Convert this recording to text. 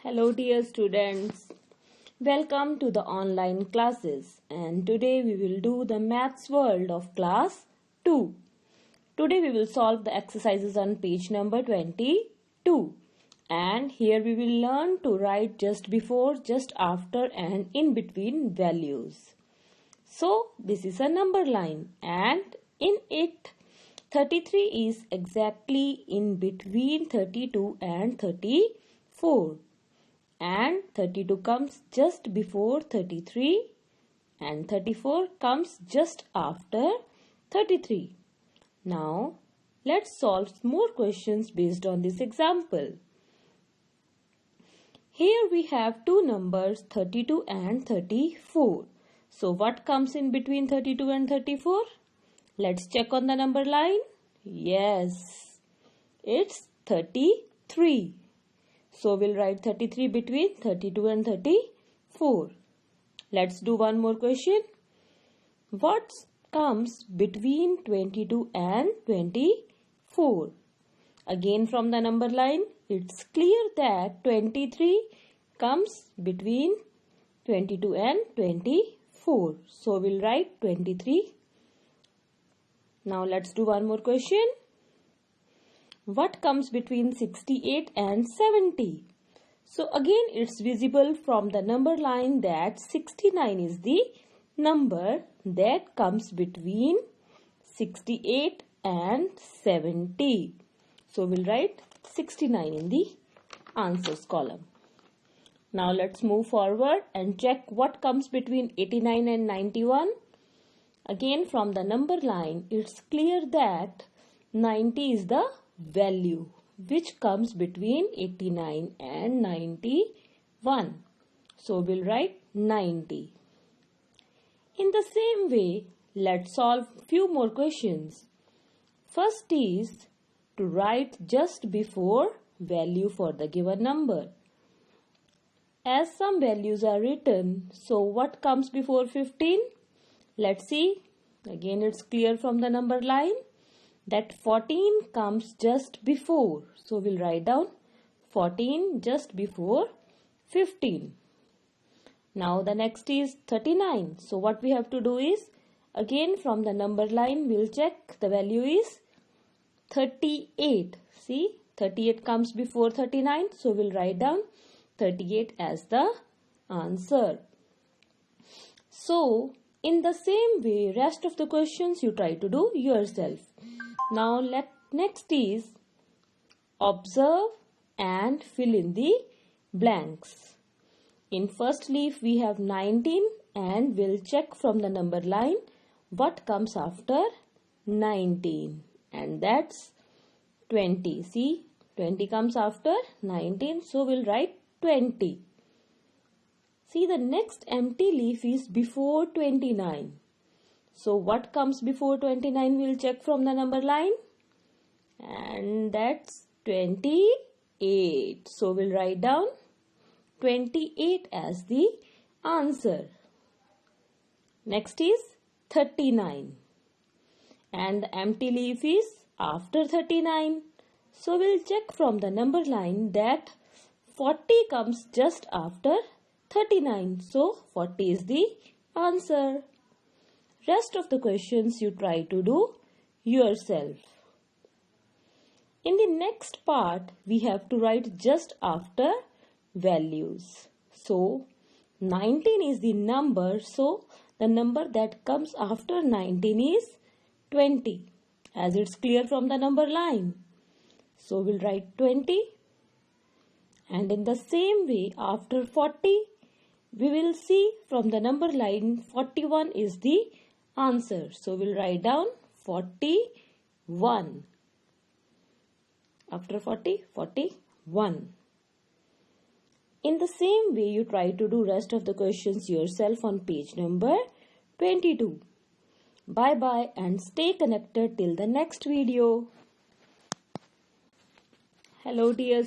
Hello dear students, welcome to the online classes and today we will do the maths world of class 2. Today we will solve the exercises on page number 22 and here we will learn to write just before, just after and in between values. So this is a number line and in it 33 is exactly in between 32 and 34. And 32 comes just before 33 and 34 comes just after 33. Now let's solve more questions based on this example. Here we have two numbers 32 and 34. So what comes in between 32 and 34? Let's check on the number line. Yes, it's 33. So we'll write 33 between 32 and 34. Let's do one more question. What comes between 22 and 24? Again from the number line, it's clear that 23 comes between 22 and 24. So we'll write 23. Now let's do one more question. What comes between 68 and 70? So again it's visible from the number line that 69 is the number that comes between 68 and 70. So we'll write 69 in the answers column. Now let's move forward and check what comes between 89 and 91. Again from the number line it's clear that 90 is the value which comes between 89 and 91. So we'll write 90. In the same way, let's solve few more questions. First is to write just before value for the given number. As some values are written, so what comes before 15? Let's see. Again it's clear from the number line that 14 comes just before. So we'll write down 14 just before 15. Now the next is 39. So what we have to do is, again from the number line we'll check the value is 38. See, 38 comes before 39. So we'll write down 38 as the answer. So in the same way, rest of the questions you try to do yourself. Now next is observe and fill in the blanks. In first leaf we have 19 and we'll check from the number line what comes after 19 and that's 20. See, 20 comes after 19, so we'll write 20. See, the next empty leaf is before 29. So what comes before 29 we'll check from the number line and that's 28. So we'll write down 28 as the answer. Next is 39 and the empty leaf is after 39. So we'll check from the number line that 40 comes just after 39. So 40 is the answer. Rest of the questions you try to do yourself. In the next part, we have to write just after values. So, 19 is the number. So, the number that comes after 19 is 20. As it's clear from the number line. So, we'll write 20. And in the same way, after 40, we will see from the number line 41 is the answer. So we'll write down 41. After 40, 41. In the same way, you try to do rest of the questions yourself on page number 22. Bye bye and stay connected till the next video. Hello dear